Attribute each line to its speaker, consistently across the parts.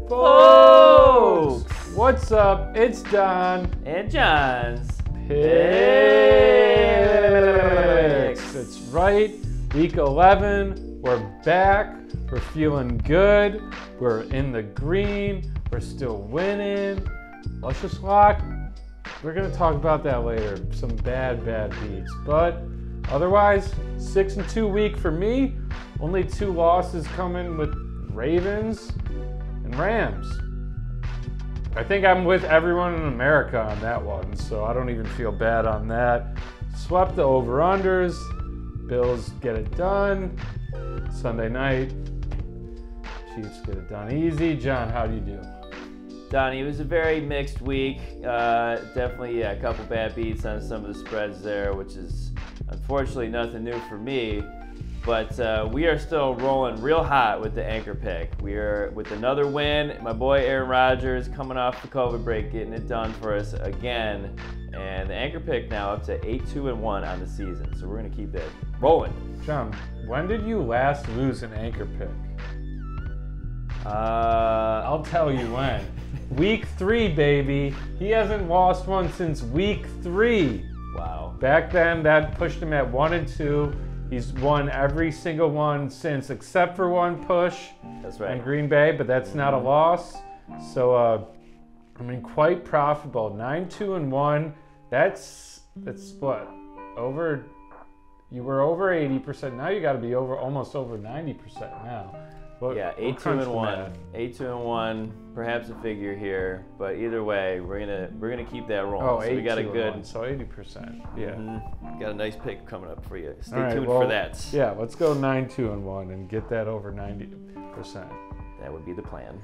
Speaker 1: Folks! What's up? It's Don
Speaker 2: and John's
Speaker 1: Picks. That's right. Week 11. We're back. We're feeling good. We're in the green. We're still winning. Let's just lock. We're going to talk about that later. Some bad beats. But otherwise, 6-2 week for me. Only 2 losses coming with Ravens and Rams. I think I'm with everyone in America on that one, so I don't even feel bad on that. Swept the over-unders. Bills get it done. Sunday night, Chiefs get it done easy. John, how do you do?
Speaker 2: Donny, it was a very mixed week. Definitely, a couple bad beats on some of the spreads there, which is unfortunately nothing new for me. But we are still rolling real hot with the anchor pick. We are with another win. My boy Aaron Rodgers coming off the COVID break, getting it done for us again. And the anchor pick now up to 8-2-1 on the season. So we're going to keep that rolling.
Speaker 1: John, when did you last lose an anchor pick? I'll tell you when. Week 3, baby. He hasn't lost one since week 3.
Speaker 2: Wow.
Speaker 1: Back then, that pushed him at 1-2. He's won every single one since, except for one push.
Speaker 2: That's right.
Speaker 1: In Green Bay, but that's not a loss. So, I mean, quite profitable. 9-2-1. That's what? Over. You were over 80%. Now you got to be almost over 90% now.
Speaker 2: Yeah, 8-2-1. 8-2-1. Perhaps a figure here, but either way, we're gonna keep that rolling.
Speaker 1: Oh,
Speaker 2: so we got a good.
Speaker 1: 1, so 80%. Yeah.
Speaker 2: Got a nice pick coming up for you. Stay
Speaker 1: right,
Speaker 2: tuned
Speaker 1: well,
Speaker 2: for that.
Speaker 1: Yeah, let's go 9-2-1 and get that over 90%.
Speaker 2: That would be the plan.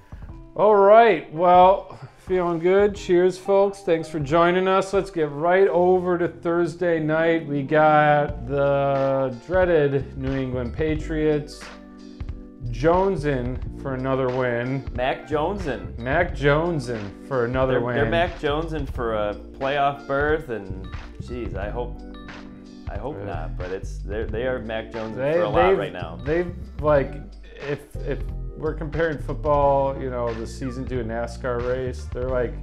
Speaker 1: All right, well, feeling good. Cheers, folks. Thanks for joining us. Let's get right over to Thursday night. We got the dreaded New England Patriots Jonesin for another win.
Speaker 2: Mac Jonesin
Speaker 1: For another win.
Speaker 2: They're Mac Jonesin for a playoff berth, and geez, I hope not. But they are Mac Jonesin for a lot right now.
Speaker 1: They've like if we're comparing football, the season to a NASCAR race, they're like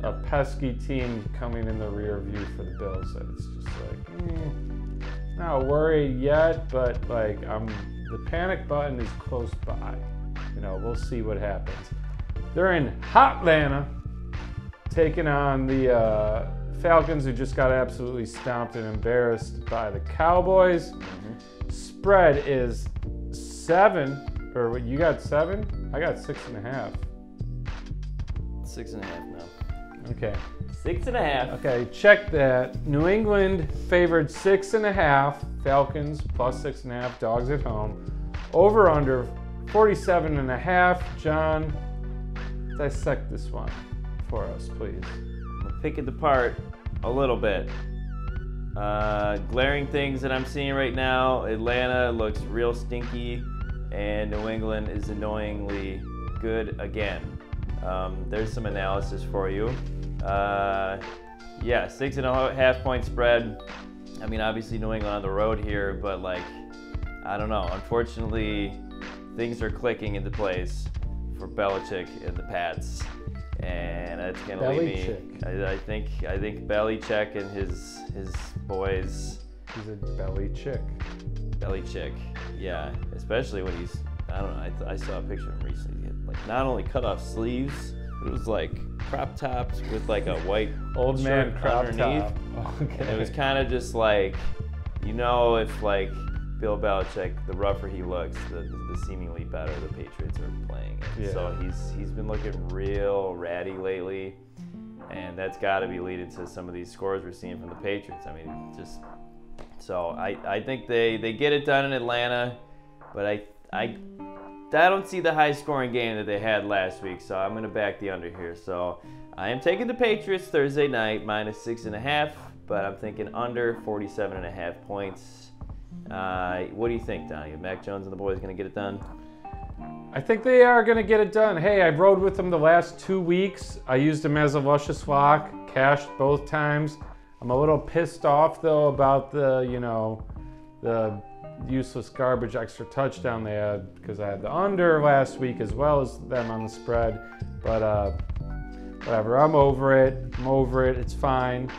Speaker 1: a pesky team coming in the rear view for the Bills. And it's just like not worried yet, but like the panic button is close by. We'll see what happens. They're in Hotlanta, taking on the Falcons, who just got absolutely stomped and embarrassed by the Cowboys. Spread is 7, or what, you got 7? I got 6.5.
Speaker 2: 6.5 now.
Speaker 1: Okay.
Speaker 2: 6.5.
Speaker 1: Okay, check that. New England favored 6.5. Falcons plus 6.5. Dogs at home. Over under 47.5. John, dissect this one for us, please.
Speaker 2: I'm gonna pick it apart a little bit. Glaring things that I'm seeing right now: Atlanta looks real stinky, and New England is annoyingly good again. There's some analysis for you. 6.5 point spread. I mean, obviously New England on the road here, but like, I don't know. Unfortunately, things are clicking into place for Belichick and the Pats, and it's gonna leave me. I think Belichick and his boys.
Speaker 1: He's a belly chick.
Speaker 2: Belichick, yeah. Especially when he's. I don't know. I saw a picture of him recently. He had, like, not only cut off sleeves, but it was like crop tops with like a white
Speaker 1: old man crop
Speaker 2: underneath.
Speaker 1: top. Okay.
Speaker 2: And it was kind of just like, if like Bill Belichick, the rougher he looks, the seemingly better the Patriots are playing.
Speaker 1: Yeah.
Speaker 2: So he's been looking real ratty lately, and that's got to be leading to some of these scores we're seeing from the Patriots. I mean, just so I think they get it done in Atlanta, but I don't see the high-scoring game that they had last week, so I'm going to back the under here. So I am taking the Patriots Thursday night, minus 6.5, but I'm thinking under 47.5 points. What do you think, Donny? Mac Jones and the boys going to get it done?
Speaker 1: I think they are going to get it done. Hey, I rode with them the last 2 weeks. I used them as a luscious lock, cashed both times. I'm a little pissed off though about the the useless garbage extra touchdown they had, because I had the under last week as well as them on the spread. But whatever, I'm over it. It's fine.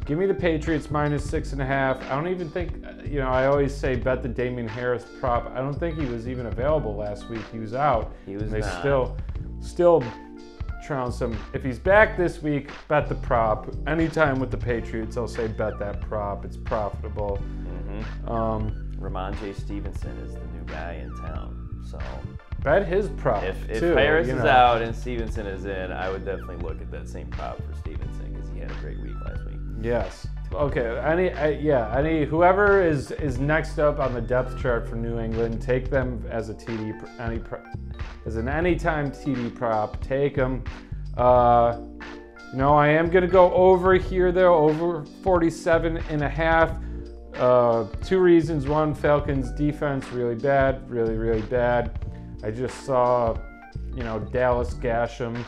Speaker 1: Give me the Patriots minus 6.5. I don't even think, I always say bet the Damian Harris prop. I don't think he was even available last week. He was out.
Speaker 2: He was
Speaker 1: and they
Speaker 2: not.
Speaker 1: still trounced him. If he's back this week, bet the prop. Anytime with the Patriots, I'll say bet that prop. It's profitable.
Speaker 2: Rahmani Stevenson is the new guy in town. So
Speaker 1: bet his prop.
Speaker 2: If
Speaker 1: too,
Speaker 2: Harris is out and Stevenson is in, I would definitely look at that same prop for Stevenson, because he had a great week last week.
Speaker 1: Yes. Okay. Whoever is next up on the depth chart for New England, take them as a TD, as an anytime TD prop. Take them. I am gonna go over here though, over 47.5. 2 reasons. One, Falcons defense really bad, really bad. I just saw, Dallas gash them.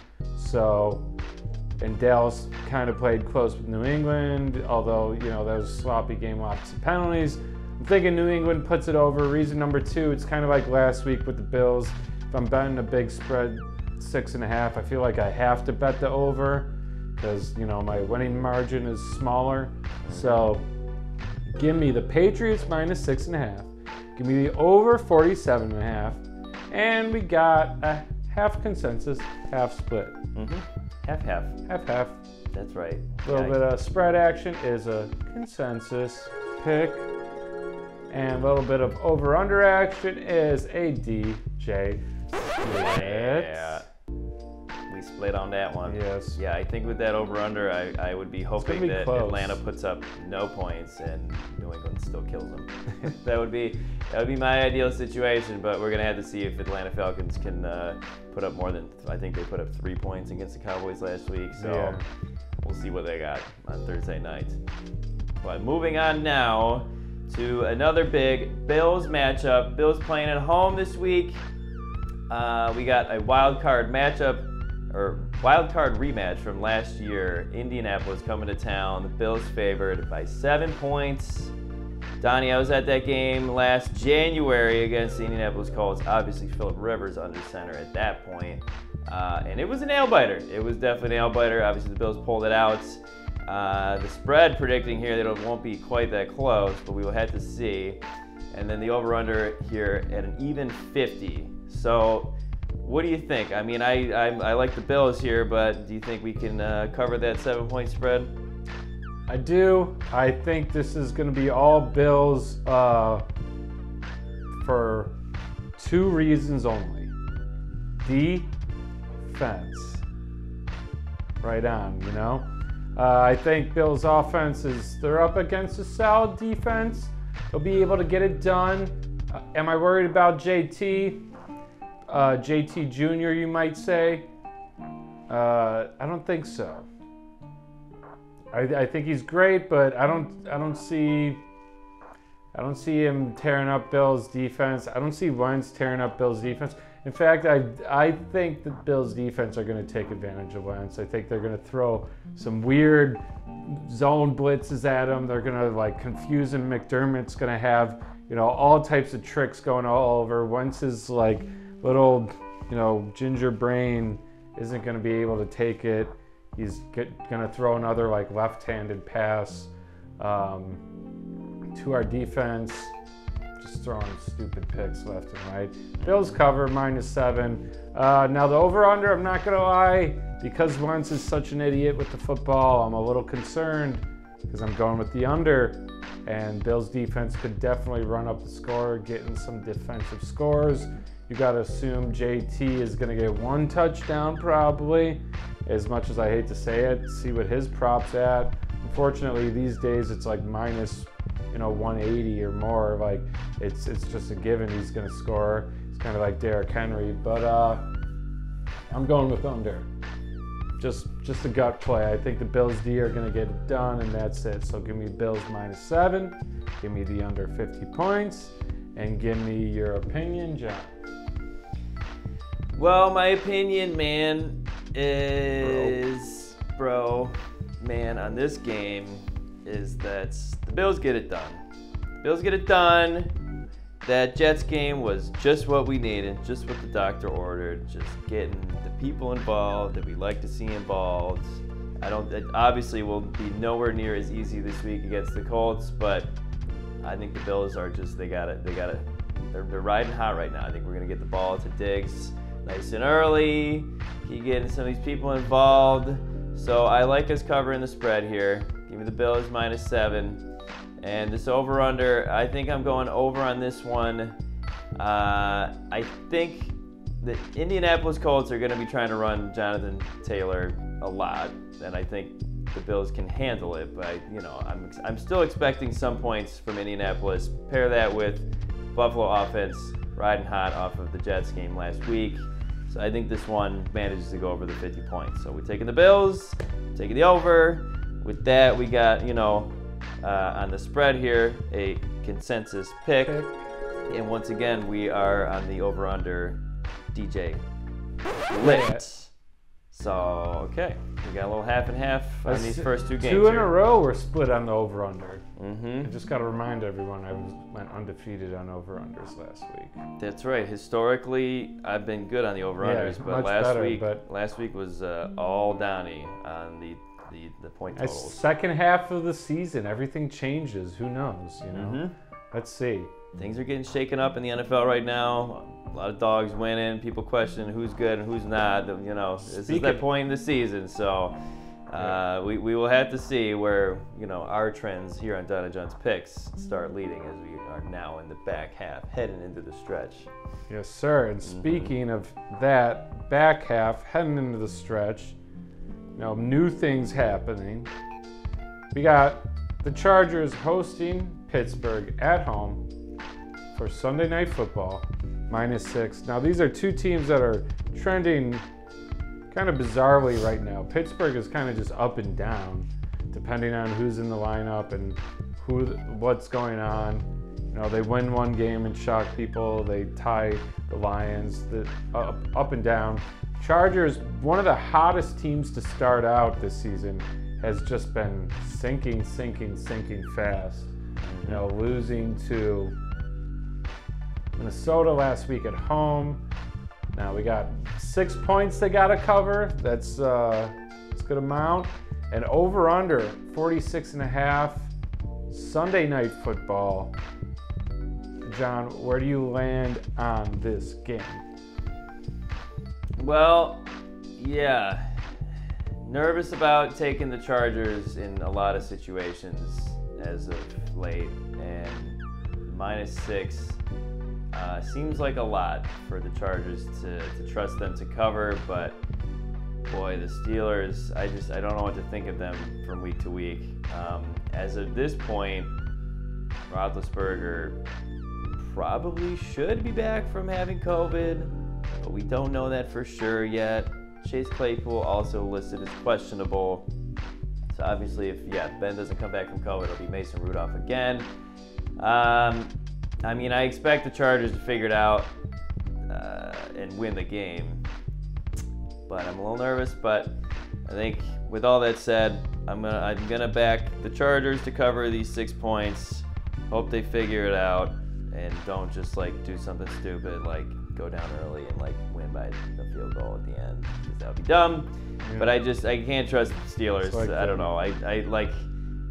Speaker 1: And Dallas kind of played close with New England, although, that was a sloppy game, lots of penalties. I'm thinking New England puts it over. Reason number 2, it's kind of like last week with the Bills. If I'm betting a big spread, 6.5, I feel like I have to bet the over because, my winning margin is smaller. So give me the Patriots minus 6.5. Give me the over 47.5. And we got a half consensus, half split.
Speaker 2: Half. That's right.
Speaker 1: A little bit of spread action is a consensus pick. And a little bit of over-under action is a DJ split.
Speaker 2: Yeah. We split on that one.
Speaker 1: Yes.
Speaker 2: Yeah, I think with that over-under, I would be hoping that
Speaker 1: close.
Speaker 2: Atlanta puts up no points and New England still kills them. that would be my ideal situation, but we're going to have to see if Atlanta Falcons can put up more than, I think they put up 3 points against the Cowboys last week, so we'll see what they got on Thursday night. But moving on now to another big Bills matchup. Bills playing at home this week. We got a wild card rematch from last year. Indianapolis coming to town. The Bills favored by 7 points. Donny, I was at that game last January against the Indianapolis Colts. Obviously, Phillip Rivers under center at that point. And it was a nail-biter. It was definitely a nail-biter. Obviously, the Bills pulled it out. The spread predicting here that it won't be quite that close, but we will have to see. And then the over-under here at an even 50. So what do you think? I mean, I like the Bills here, but do you think we can cover that 7-point spread?
Speaker 1: I do. I think this is going to be all Bills for 2 reasons only. Defense. Right on, I think Bills' offense they're up against a solid defense. They'll be able to get it done. Am I worried about JT? JT Jr., you might say. I don't think so. I think he's great, but I don't see him tearing up Bills' defense. I don't see Wentz tearing up Bills' defense. In fact, I think the Bills' defense are going to take advantage of Wentz. I think they're going to throw some weird zone blitzes at him. They're going to confuse him. McDermott's going to have all types of tricks going all over. Wentz's little ginger brain isn't going to be able to take it. He's going to throw another left-handed pass to our defense, just throwing stupid picks left and right. Bills cover -7. Now the over-under, I'm not going to lie, because Wentz is such an idiot with the football, I'm a little concerned because I'm going with the under. And Bills defense could definitely run up the score, getting some defensive scores. You got to assume JT is going to get 1 touchdown probably. As much as I hate to say it, see what his prop's at. Unfortunately, these days it's minus 180 or more. It's just a given he's going to score. It's kind of like Derrick Henry, but I'm going with under. Just a gut play. I think the Bills D are going to get it done, and that's it. So give me Bills -7. Give me the under 50 points, and give me your opinion, John.
Speaker 2: Well, my opinion, man, is, bro, on this game, is that the Bills get it done. The Bills get it done. That Jets game was just what we needed, just what the doctor ordered, just getting the people involved that we like to see involved. It obviously will be nowhere near as easy this week against the Colts, but I think the Bills are just, they're riding hot right now. I think we're going to get the ball to Diggs nice and early. Keep getting some of these people involved. So I like us covering the spread here. Give me the Bills -7. And this over-under, I think I'm going over on this one. I think the Indianapolis Colts are going to be trying to run Jonathan Taylor a lot, and I think the Bills can handle it. But I'm still expecting some points from Indianapolis. Pair that with Buffalo offense riding hot off of the Jets game last week. So I think this one manages to go over the 50 points. So we're taking the Bills, taking the over. With that, we got, on the spread here, a consensus pick. And once again, we are on the over-under DJ lit. So, okay. We got a little half and half on these first two games.
Speaker 1: Two in a row we're split on the over-under.
Speaker 2: Mm-hmm.
Speaker 1: I just got to remind everyone I went undefeated on over-unders last week.
Speaker 2: That's right. Historically, I've been good on the over-unders, but last week was all Donny on the point totals.
Speaker 1: Second half of the season, everything changes. Who knows?
Speaker 2: Mm-hmm.
Speaker 1: Let's see.
Speaker 2: Things are getting shaken up in the NFL right now. A lot of dogs winning. People question who's good and who's not. This is that point in the season, so we will have to see where our trends here on Donny John's Picks start leading as we are now in the back half, heading into the stretch.
Speaker 1: Yes, sir. And speaking of that back half, heading into the stretch, new things happening. We got the Chargers hosting Pittsburgh at home for Sunday Night Football, -6. Now, these are two teams that are trending kind of bizarrely right now. Pittsburgh is kind of just up and down, depending on who's in the lineup and what's going on. They win one game and shock people. They tie the Lions, up and down. Chargers, one of the hottest teams to start out this season, has just been sinking fast. Losing to Minnesota last week at home. Now we got 6 points they got to cover. That's a good amount. And over under 46.5. Sunday Night Football. John, where do you land on this game?
Speaker 2: Well, yeah. Nervous about taking the Chargers in a lot of situations as of late, and -6 seems like a lot for the Chargers to trust them to cover, but boy, the Steelers, I don't know what to think of them from week to week. As of this point, Roethlisberger probably should be back from having COVID, but we don't know that for sure yet. Chase Claypool also listed as questionable. So obviously, if Ben doesn't come back from COVID, it'll be Mason Rudolph again. I expect the Chargers to figure it out and win the game, but I'm a little nervous. But I think with all that said, I'm gonna back the Chargers to cover these 6 points. Hope they figure it out and don't just do something stupid like go down early and win by a field goal at the end, because that would be dumb. Yeah. But I can't trust the Steelers. I don't know. I like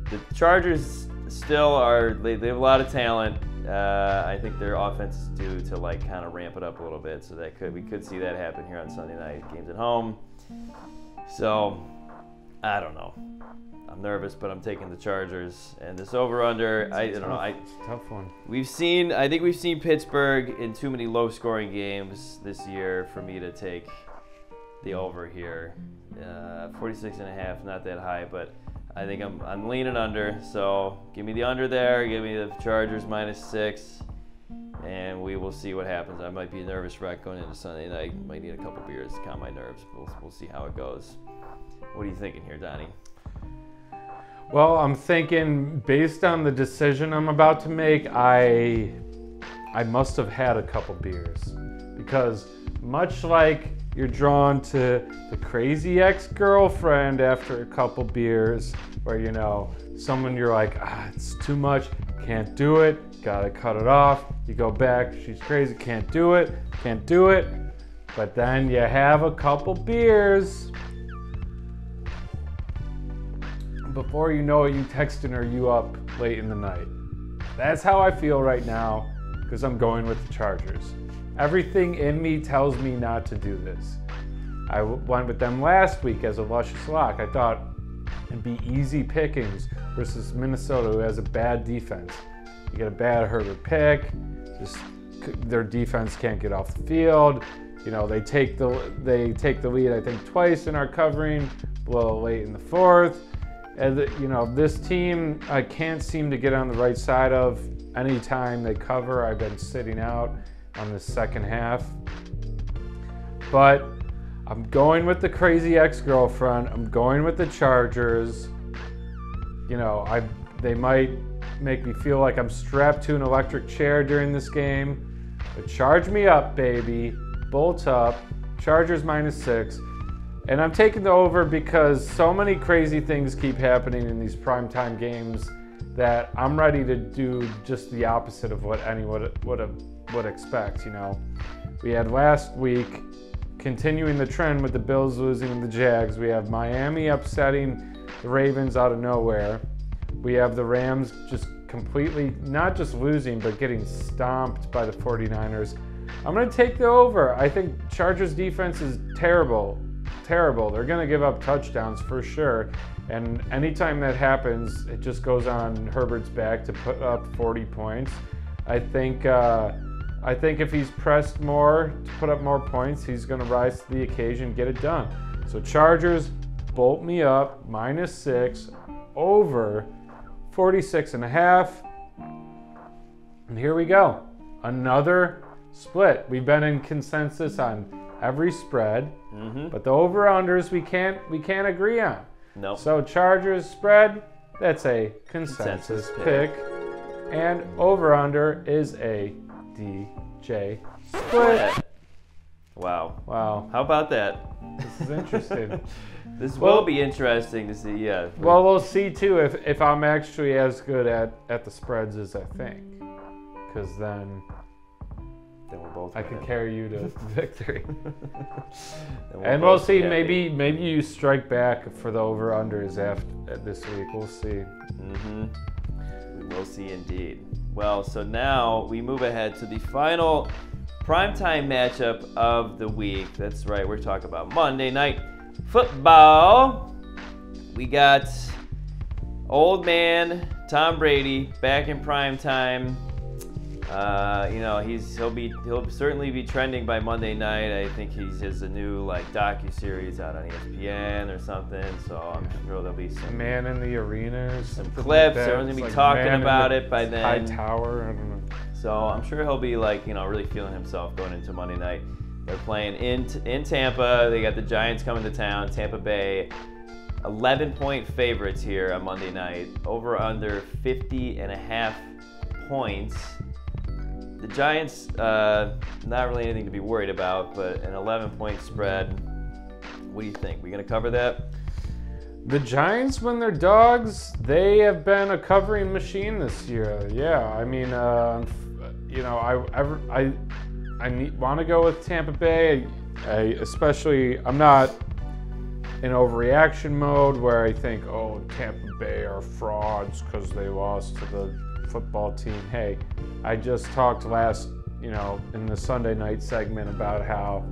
Speaker 2: the Chargers still are. They have a lot of talent. I think their offense is due to kind of ramp it up a little bit, so we could see that happen here on Sunday night games at home. So I don't know. I'm nervous, but I'm taking the Chargers. And this over/under, I don't know.
Speaker 1: It's a tough one.
Speaker 2: I think we've seen Pittsburgh in too many low-scoring games this year for me to take the over here. 46.5, not that high, but I think I'm leaning under. So give me the under there. Give me the Chargers -6, and we will see what happens. I might be a nervous wreck going into Sunday night. Might need a couple beers to calm my nerves. We'll see how it goes. What are you thinking here, Donny?
Speaker 1: Well, I'm thinking, based on the decision I'm about to make, I must have had a couple beers, because much like you're drawn to the crazy ex-girlfriend after a couple beers, where, someone you're like, it's too much, can't do it, gotta cut it off. You go back, she's crazy, can't do it. But then you have a couple beers. Before you know it, you texting her, you up late in the night. That's how I feel right now, because I'm going with the Chargers. Everything in me tells me not to do this. I went with them last week as a luscious lock. I thought it'd be easy pickings versus Minnesota, who has a bad defense. You get a bad Herbert pick, just their defense can't get off the field. They take the lead, I think, twice in our covering, blow late in the fourth. And this team I can't seem to get on the right side of. Anytime they cover, I've been sitting out on the second half. But I'm going with the crazy ex-girlfriend. I'm going with the Chargers. They might make me feel like I'm strapped to an electric chair during this game. But charge me up, baby. Bolt up. Chargers -6. And I'm taking the over because so many crazy things keep happening in these primetime games that I'm ready to do just the opposite of what anyone would expect. We had last week, continuing the trend with the Bills losing to the Jags. We have Miami upsetting the Ravens out of nowhere. We have the Rams just completely, not just losing, but getting stomped by the 49ers. I'm going to take the over. I think Chargers defense is terrible. They're going to give up touchdowns for sure. And anytime that happens, it just goes on Herbert's back to put up 40 points. I think if he's pressed more to put up more points, he's going to rise to the occasion, get it done. So Chargers, bolt me up, -6, over 46.5. And here we go. Another split. We've been in consensus on every spread, but the over-unders we can't agree on.
Speaker 2: Nope.
Speaker 1: So Chargers spread, that's a consensus pick. And over-under is a DJ split.
Speaker 2: Wow. How about that?
Speaker 1: This is interesting.
Speaker 2: This will be interesting to see, yeah.
Speaker 1: Well, we'll see too if I'm actually as good at the spreads as I think. Because then
Speaker 2: we're both
Speaker 1: I can carry you to victory.
Speaker 2: And
Speaker 1: we'll see. Maybe you strike back for the over/unders after this week. We'll see.
Speaker 2: We will see indeed. Well, so now we move ahead to the final primetime matchup of the week. That's right. We're talking about Monday Night Football. We got old man Tom Brady back in primetime. He'll certainly be trending by Monday night. I think he has a new docu-series out on ESPN or something. So I'm sure there'll be some
Speaker 1: Man in the Arena,
Speaker 2: some clips. Everyone's gonna be talking about it by then.
Speaker 1: High Tower, I don't know.
Speaker 2: So I'm sure he'll be really feeling himself going into Monday night. They're playing in Tampa. They got the Giants coming to town. Tampa Bay, 11-point favorites here on Monday night. Over under 50.5 points. The Giants, not really anything to be worried about, but an 11-point spread. What do you think? We gonna cover that?
Speaker 1: The Giants, when they're dogs, they have been a covering machine this year. Yeah, I mean, I want to go with Tampa Bay. I'm not in overreaction mode where I think, oh, Tampa Bay are frauds because they lost to the football team. Hey, I just talked in the Sunday night segment about how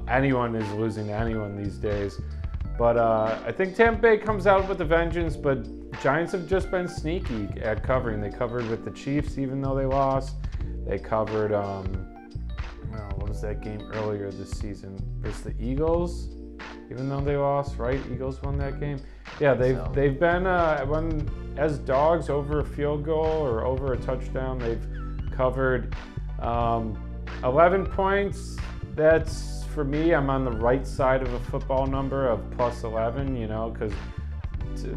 Speaker 1: anyone is losing to anyone these days. But I think Tampa Bay comes out with a vengeance, but Giants have just been sneaky at covering. They covered with the Chiefs even though they lost. They covered, what was that game earlier this season? Versus the Eagles, even though they lost, right? Eagles won that game. Yeah, they've been as dogs over a field goal or over a touchdown. They've covered 11 points. That's, for me, I'm on the right side of a football number of plus 11, because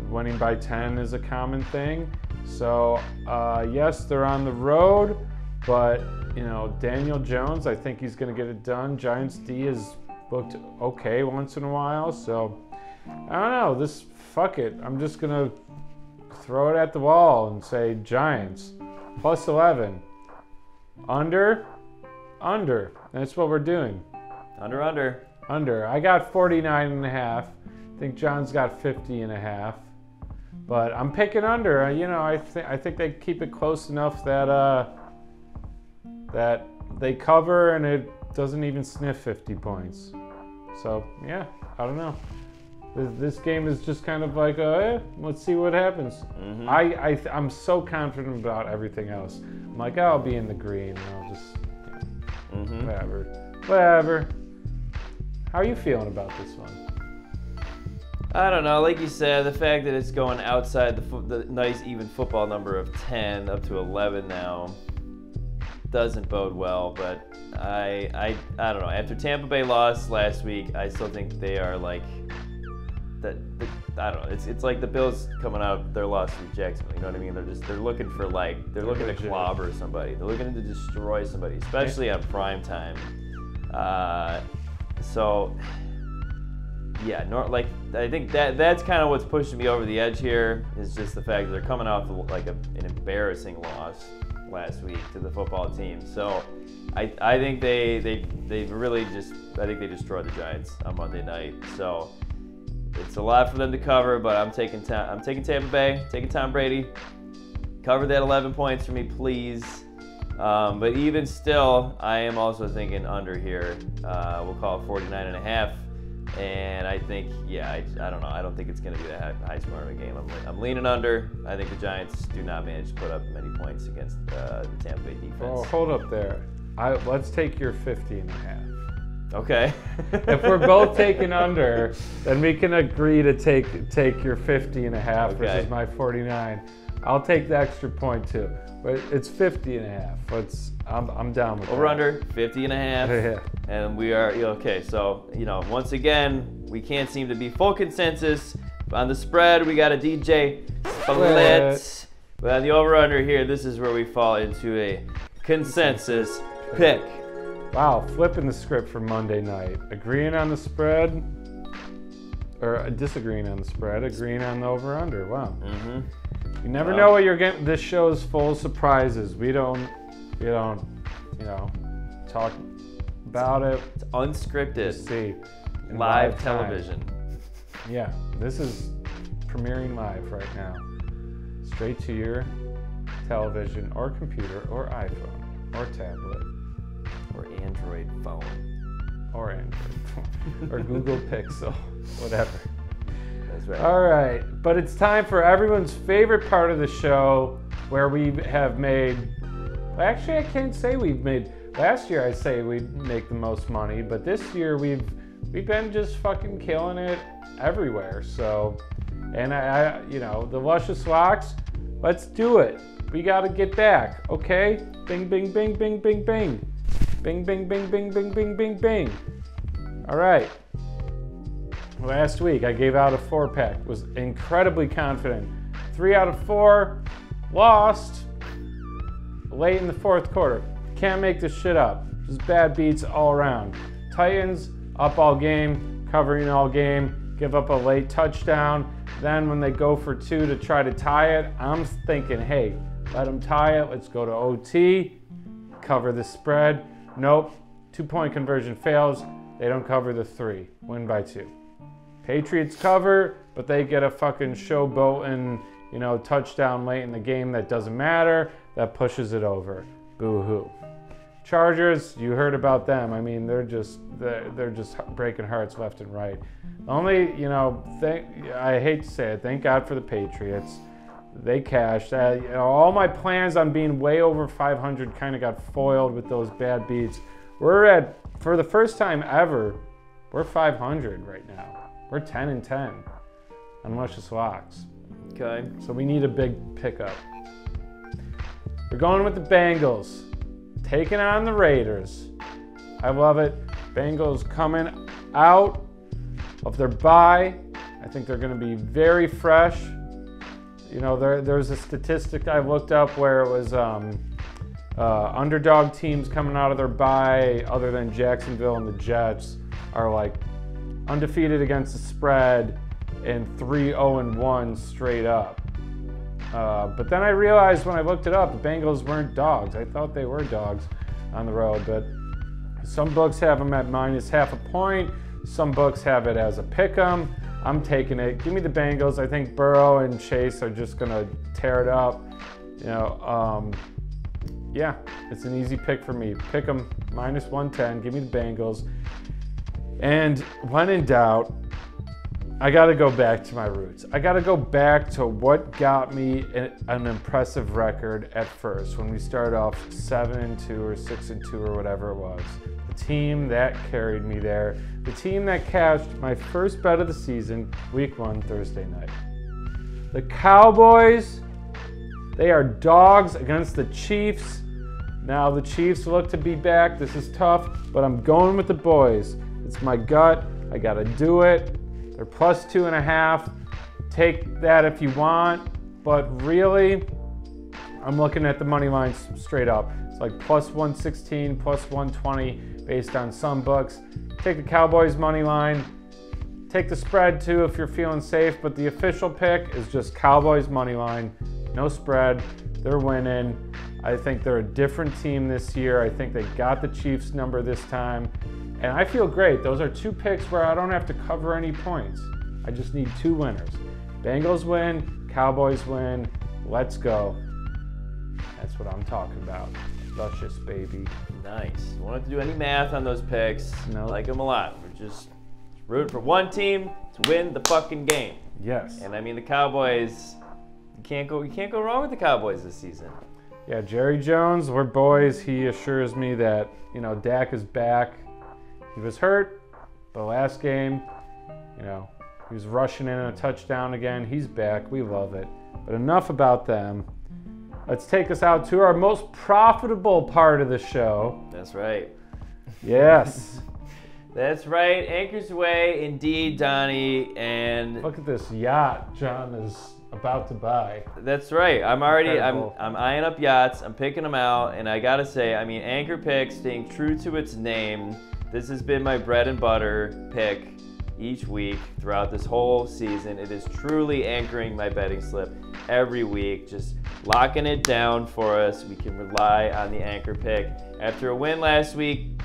Speaker 1: winning by 10 is a common thing. So, yes, they're on the road, but, Daniel Jones, I think he's going to get it done. Giants D has looked okay once in a while. So, I don't know. This fuck it. I'm just going to throw it at the wall and say Giants. Plus 11. Under. That's what we're doing. Under. I got 49.5. I think John's got 50.5. But I'm picking under. I think they keep it close enough that that they cover and it doesn't even sniff 50 points. So yeah, I don't know. This game is just kind of like, let's see what happens. Mm-hmm. I'm so confident about everything else. I'm like, I'll be in the green. I'll just, whatever. How are you feeling about this one?
Speaker 2: I don't know. Like you said, the fact that it's going outside the nice even football number of 10 up to 11 now doesn't bode well. But I don't know. After Tampa Bay lost last week, I still think they are like that. I don't know. It's like the Bills coming out of their loss to Jacksonville. You know what I mean? They're looking for they're looking to clobber somebody. They're looking to destroy somebody, especially on prime time. So yeah, I think that's kind of what's pushing me over the edge here is just the fact that they're coming off like an embarrassing loss last week to the football team. So I think they really they destroyed the Giants on Monday night. So it's a lot for them to cover, but I'm taking Tampa Bay, taking Tom Brady. Cover that 11 points for me, please. But even still, I am also thinking under here. We'll call it 49.5. And I think, I don't know. I don't think it's going to be that high scoring of a game. I'm leaning under. I think the Giants do not manage to put up many points against the Tampa Bay defense.
Speaker 1: Well, hold up there. Let's take your 50.5.
Speaker 2: Okay.
Speaker 1: If we're both taking under, then we can agree to take your 50.5 versus my 49. I'll take the extra point too. But it's 50.5. I'm down with
Speaker 2: over under 50.5.
Speaker 1: Yeah.
Speaker 2: And we are okay. So once again, we can't seem to be full consensus on the spread. We got a DJ split. But on the over under here, this is where we fall into a consensus pick.
Speaker 1: Wow, flipping the script for Monday night. Agreeing on the spread, or disagreeing on the spread, agreeing on the over under. Wow. Mm-hmm. You never know what you're getting. This show is full of surprises. We don't, talk about it.
Speaker 2: It's unscripted.
Speaker 1: Just see.
Speaker 2: Live television.
Speaker 1: Yeah, this is premiering live right now. Straight to your television or computer or iPhone or tablet.
Speaker 2: Or Android phone.
Speaker 1: Or Android phone. Or Google Pixel. Whatever.
Speaker 2: That's right.
Speaker 1: All right, but it's time for everyone's favorite part of the show where we have made, actually I can't say we've made, last year I say we'd make the most money, but this year we've been just fucking killing it everywhere. So, and the Luscious Locks, let's do it. We got to get back, okay? Bing, bing, bing, bing, bing, bing. Bing, bing, bing, bing, bing, bing, bing, bing. All right. Last week, I gave out a 4-pack. Was incredibly confident. 3 out of 4. Lost late in the fourth quarter. Can't make this shit up. Just bad beats all around. Titans, up all game, covering all game, give up a late touchdown. Then when they go for 2 to try to tie it, I'm thinking, hey, let them tie it. Let's go to OT. Cover the spread. Nope. 2-point conversion fails. They don't cover the 3. Win by 2. Patriots cover, but they get a fucking showboating, touchdown late in the game that doesn't matter. That pushes it over. Boo-hoo. Chargers, you heard about them. I mean, they're just breaking hearts left and right. Only, I hate to say it, thank God for the Patriots. They cashed. All my plans on being way over 500 kind of got foiled with those bad beats. For the first time ever, we're 500 right now. We're 10-10 on Luscious Locks.
Speaker 2: Okay.
Speaker 1: So we need a big pickup. We're going with the Bangles, taking on the Raiders. I love it. Bengals coming out of their bye. I think they're going to be very fresh. There's a statistic I looked up where it was underdog teams coming out of their bye, other than Jacksonville and the Jets, are like undefeated against the spread, and 3-0-1 straight up. But then I realized when I looked it up, the Bengals weren't dogs. I thought they were dogs on the road, but some books have them at -0.5 point. Some books have it as a pick 'em. I'm taking it. Give me the Bengals. I think Burrow and Chase are just gonna tear it up. Yeah, it's an easy pick for me. Pick 'em -110. Give me the Bengals. And when in doubt, I got to go back to my roots. I got to go back to what got me an impressive record at first when we started off 7-2 or 6-2 or whatever it was. The team that carried me there. The team that cashed my first bet of the season, week 1, Thursday night. The Cowboys, they are dogs against the Chiefs. Now the Chiefs look to be back. This is tough, but I'm going with the boys. It's my gut. I got to do it. They're +2.5. Take that if you want, but really, I'm looking at the money line straight up. It's like +116, +120 based on some books. Take the Cowboys money line. Take the spread too if you're feeling safe, but the official pick is just Cowboys money line. No spread. They're winning. I think they're a different team this year. I think they got the Chiefs number this time. And I feel great. Those are 2 picks where I don't have to cover any points. I just need 2 winners. Bengals win, Cowboys win. Let's go. That's what I'm talking about. Luscious, baby.
Speaker 2: Nice. Don't have to do any math on those picks.
Speaker 1: No.
Speaker 2: I like them a lot. We're just rooting for one team to win the fucking game.
Speaker 1: Yes.
Speaker 2: And I mean the Cowboys. You can't go wrong with the Cowboys this season.
Speaker 1: Yeah, Jerry Jones, we're boys. He assures me that Dak is back. He was hurt, but last game, he was rushing in a touchdown again. He's back. We love it. But enough about them. Let's take us out to our most profitable part of the show.
Speaker 2: That's right.
Speaker 1: Yes.
Speaker 2: That's right. Anchors Away, indeed, Donnie. And
Speaker 1: look at this yacht John is about to buy.
Speaker 2: That's right. I'm eyeing up yachts. I'm picking them out, and I gotta say, Anchor Pick, staying true to its name. This has been my bread and butter pick each week throughout this whole season. It is truly anchoring my betting slip every week, just locking it down for us. We can rely on the Anchor Pick. After a win last week,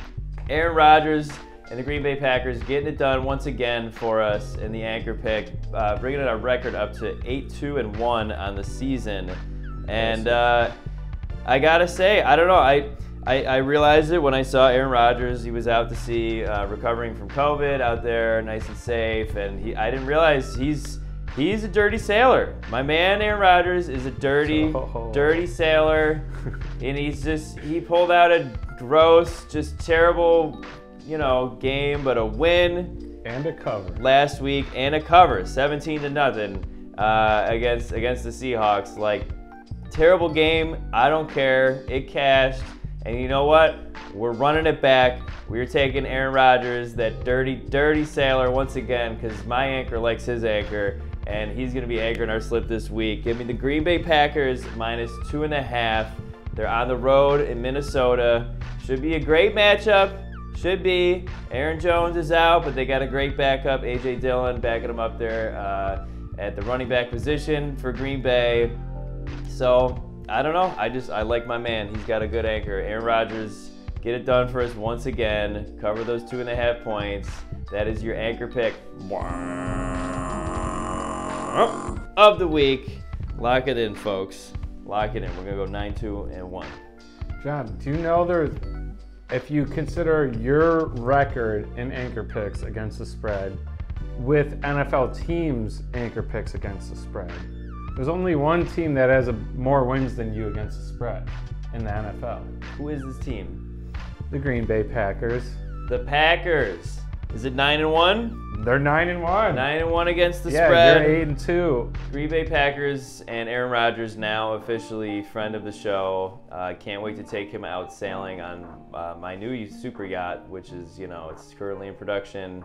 Speaker 2: Aaron Rodgers and the Green Bay Packers getting it done once again for us in the Anchor Pick, bringing our record up to 8-2-1 on the season. And I gotta say, I don't know, I realized it when I saw Aaron Rodgers. He was out to sea, recovering from COVID, out there, nice and safe. And I didn't realize he's a dirty sailor. My man Aaron Rodgers is a dirty sailor, and he pulled out a gross, just terrible, game, but a win
Speaker 1: and a cover
Speaker 2: last week, and a cover, 17-0 against the Seahawks. Like, terrible game. I don't care. It cashed. And you know what? We're running it back. We're taking Aaron Rodgers, that dirty sailor, once again, because my anchor likes his anchor, and he's going to be anchoring our slip this week. Give me the Green Bay Packers -2.5. They're on the road in Minnesota. Should be a great matchup. Should be. Aaron Jones is out, but they got a great backup. A.J. Dillon backing him up there at the running back position for Green Bay. So, I don't know. I like my man. He's got a good anchor. Aaron Rodgers, get it done for us once again. Cover those 2.5 points. That is your Anchor Pick of the week. Lock it in, folks. Lock it in. We're going to go 9-2-1.
Speaker 1: John, do you know if you consider your record in Anchor Picks against the spread with NFL teams' Anchor Picks against the spread, there's only one team that has more wins than you against the spread in the NFL.
Speaker 2: Who is this team?
Speaker 1: The Green Bay Packers.
Speaker 2: The Packers. Is it 9-1?
Speaker 1: They're 9-1.
Speaker 2: 9-1 against the spread.
Speaker 1: Yeah, you're 8-2.
Speaker 2: Green Bay Packers and Aaron Rodgers, now officially friend of the show. Can't wait to take him out sailing on my new super yacht, which is, it's currently in production.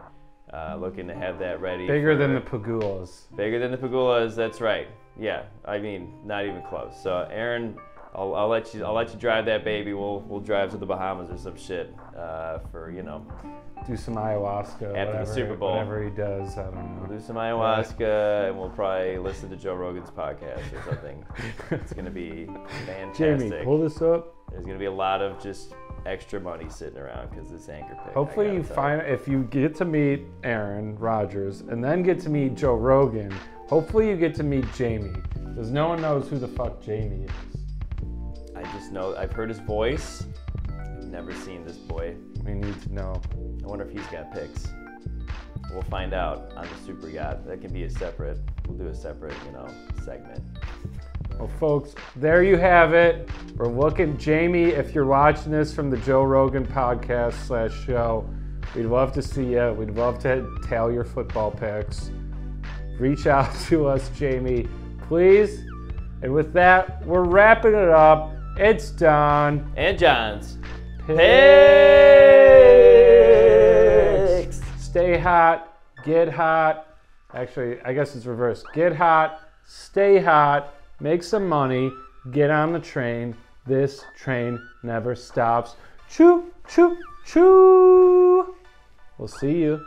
Speaker 2: Looking to have that ready.
Speaker 1: Bigger than the Pegulas.
Speaker 2: Bigger than the Pegulas, that's right. Yeah, not even close. So Aaron I'll let you drive that baby. We'll drive to the Bahamas or some shit for
Speaker 1: do some ayahuasca
Speaker 2: after the Super Bowl.
Speaker 1: Whatever he does, I don't know.
Speaker 2: We'll do some ayahuasca and we'll probably listen to Joe Rogan's podcast or something. It's gonna be fantastic.
Speaker 1: Jamie, pull this up.
Speaker 2: There's gonna be a lot of just extra money sitting around because this anchor pick.
Speaker 1: Hopefully if you get to meet Aaron Rodgers and then get to meet Joe Rogan, hopefully you get to meet Jamie, because no one knows who the fuck Jamie is.
Speaker 2: I just know I've heard his voice. I've never seen this boy.
Speaker 1: We need to know.
Speaker 2: I wonder if he's got picks. We'll find out on the super yacht. That can be we'll do a separate, segment.
Speaker 1: Well, folks, there you have it. We're looking, Jamie, if you're watching this from the Joe Rogan podcast /show, we'd love to see you. We'd love to tell your football picks. Reach out to us, Jamie, please. And with that, we're wrapping it up. It's Don
Speaker 2: and John's
Speaker 1: Picks. Stay hot, get hot. Actually, I guess it's reversed. Get hot, stay hot, make some money, get on the train. This train never stops. Choo, choo, choo. We'll see you.